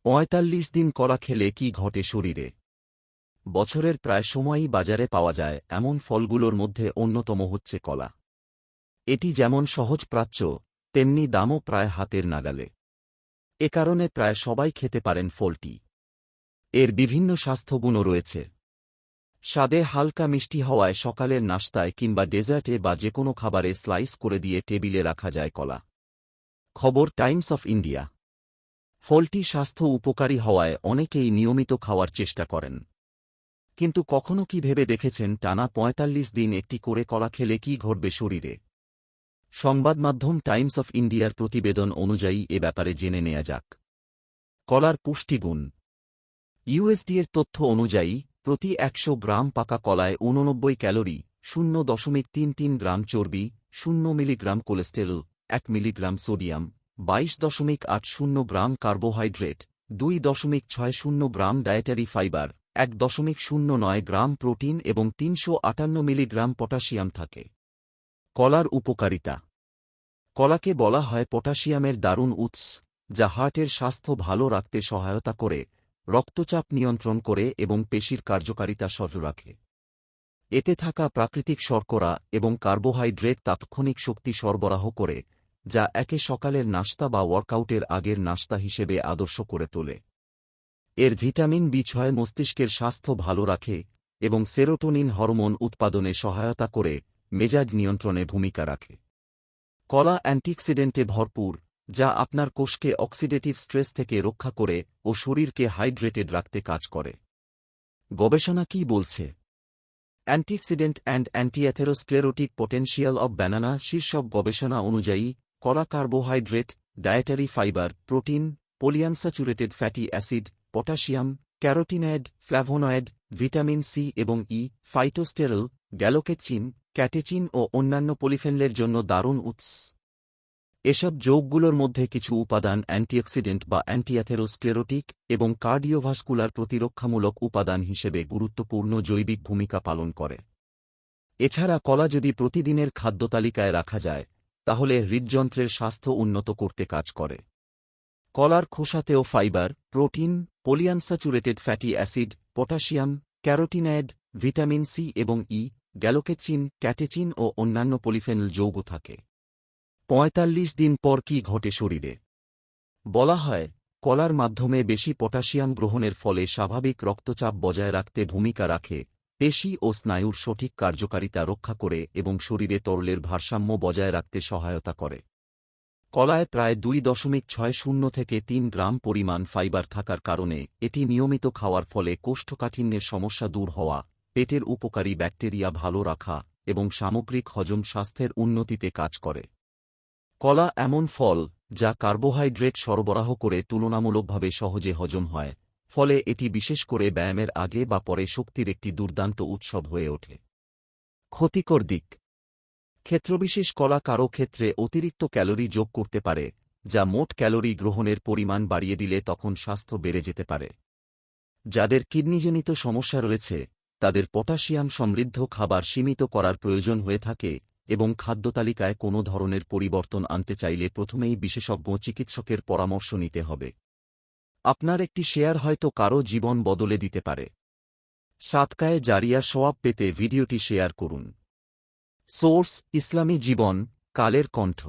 ৪৫ দিন কলা খেলে কি ঘটে শরীরে? বছরের প্রায় সময়ই বাজারে পাওয়া যায় এমন ফলগুলোর মধ্যে অন্যতম হচ্ছে কলা। এটি যেমন সহজপ্রাচ্য, তেমনি দামও প্রায় হাতের নাগালে। এ কারণে প্রায় সবাই খেতে পারেন ফলটি। এর বিভিন্ন স্বাস্থ্যগুণও রয়েছে। স্বাদে হালকা মিষ্টি হওয়ায় সকালের নাশতায় কিংবা ডেজার্টে বা যেকোনো খাবারে স্লাইস করে দিয়ে টেবিলে রাখা যায় কলা। খবর টাইমস অফ ইন্ডিয়া। ফলটি স্বাস্থ্য উপকারী হওয়ায় অনেকেই নিয়মিত খাওয়ার চেষ্টা করেন। কিন্তু কখনো কি ভেবে দেখেছেন টানা ৪৫ দিন একটি করে কলা খেলে কি ঘটবে শরীরে? সংবাদমাধ্যম টাইমস অফ ইন্ডিয়ার প্রতিবেদন অনুযায়ী এ ব্যাপারে জেনে নেওয়া যাক। কলার পুষ্টিগুণ। ইউএসডিএর তথ্য অনুযায়ী প্রতি ১০০ গ্রাম পাকা কলায় ৮৯ ক্যালোরি, ০.৩৩ গ্রাম চর্বি, ০ মিলিগ্রাম কোলেস্টেরল, ১ মিলিগ্রাম সোডিয়াম, ২২.৮০ গ্রাম কার্বোহাইড্রেট, ২.৬০ গ্রাম ডায়েটারি ফাইবার, ১.০৯ গ্রাম প্রোটিন এবং ৩৫৮ মিলিগ্রাম পটাশিয়াম থাকে। কলার উপকারিতা। কলাকে বলা হয় পটাশিয়ামের দারুণ উৎস, যা হার্টের স্বাস্থ্য ভালো রাখতে সহায়তা করে, রক্তচাপ নিয়ন্ত্রণ করে এবং পেশির কার্যকারিতা সচল রাখে। এতে থাকা প্রাকৃতিক শর্করা এবং কার্বোহাইড্রেট তাৎক্ষণিক শক্তি সরবরাহ করে, যা একে সকালের নাশতা বা ওয়ার্কআউটের আগের নাশতা হিসেবে আদর্শ করে তোলে। এর ভিটামিন বি6 মস্তিষ্কের স্বাস্থ্য ভালো রাখে এবং সেরোটোনিন হরমোন উৎপাদনে সহায়তা করে মেজাজ নিয়ন্ত্রণে ভূমিকা রাখে। কলা অ্যান্টিঅক্সিডেন্টে ভরপুর, যা আপনার কোষকে অক্সিডেটিভ স্ট্রেস থেকে রক্ষা করে ও শরীরকে হাইড্রেটেড রাখতে কাজ করে। গবেষণা কি বলছে? Antioxidant and antiatherosclerotic potential of banana শীর্ষক গবেষণা অনুযায়ী কলা carbohydrate, dietary fibre, protein, polyunsaturated fatty acid, potassium, carotenoid, flavonoid, vitamin C এবং ই, ফাইটোস্টেরল, গ্যালোকেচিন, ক্যাটেচিন ও অন্যান্য পলিফেনলের জন্য দারুণ উৎস। এসব যৌগগুলোর মধ্যে কিছু উপাদান অ্যান্টিঅক্সিডেন্ট বা অ্যান্টিঅ্যাথেরোস্ক্লেরোটিক এবং কার্ডিওভাস্কুলার প্রতিরক্ষামূলক উপাদান হিসেবে গুরুত্বপূর্ণ জৈবিক ভূমিকা পালন করে। এছাড়া কলা যদি প্রতিদিনের খাদ্যতালিকায় রাখা যায়, তাহলে হৃদযন্ত্রের স্বাস্থ্য উন্নত করতে কাজ করে। কলার খোসাতেও fibre, protein, polyunsaturated fatty acid, potassium, carotenoid, vitamin C এবং ই, গ্যালোকেচিন, ক্যাটেচিন ও অন্যান্য পলিফেনল যৌগ থাকে। ৪৫ দিন পর কি ঘটে শরীরে? বলা হয়, কলার মাধ্যমে বেশি পটাশিয়াম গ্রহণের ফলে স্বাভাবিক রক্তচাপ বজায় রাখতে ভূমিকা রাখে, পেশি ও স্নায়ুর সঠিক কার্যকারিতা রক্ষা করে এবং শরীরে তরলের ভারসাম্য বজায় রাখতে সহায়তা করে। কলায় প্রায় ২.৬০ থেকে ৩ গ্রাম পরিমাণ ফাইবার থাকার কারণে এটি নিয়মিত খাওয়ার ফলে কোষ্ঠকাঠিন্যের সমস্যা দূর হওয়া, পেটের উপকারী ব্যাকটেরিয়া ভালো রাখা এবং সামগ্রিক হজম স্বাস্থ্যের উন্নতিতে কাজ করে। কলা এমন ফল যা কার্বোহাইড্রেট সরবরাহ করে তুলনামূলকভাবে সহজে হজম হয়, ফলে এটি বিশেষ করে ব্যায়ামের আগে বা পরে শক্তির একটি দুর্দান্ত উৎসব হয়ে ওঠে। ক্ষতিকর দিক। ক্ষেত্রবিশেষ কলা কারও ক্ষেত্রে অতিরিক্ত ক্যালোরি যোগ করতে পারে, যা মোট ক্যালোরি গ্রহণের পরিমাণ বাড়িয়ে দিলে তখন স্বাস্থ্য বেড়ে যেতে পারে। যাদের কিডনিজনিত সমস্যা রয়েছে, তাদের পটাশিয়াম সমৃদ্ধ খাবার সীমিত করার প্রয়োজন হয়ে থাকে এবং খাদ্যতালিকায় কোনো ধরনের পরিবর্তন আনতে চাইলে প্রথমেই বিশেষজ্ঞ চিকিৎসকের পরামর্শ নিতে হবে। আপনার একটি শেয়ার হয়তো কারও জীবন বদলে দিতে পারে। সাদকায়ে জারিয়া সওয়াব পেতে ভিডিওটি শেয়ার করুন। সোর্স: ইসলামী জীবন, কালের কণ্ঠ।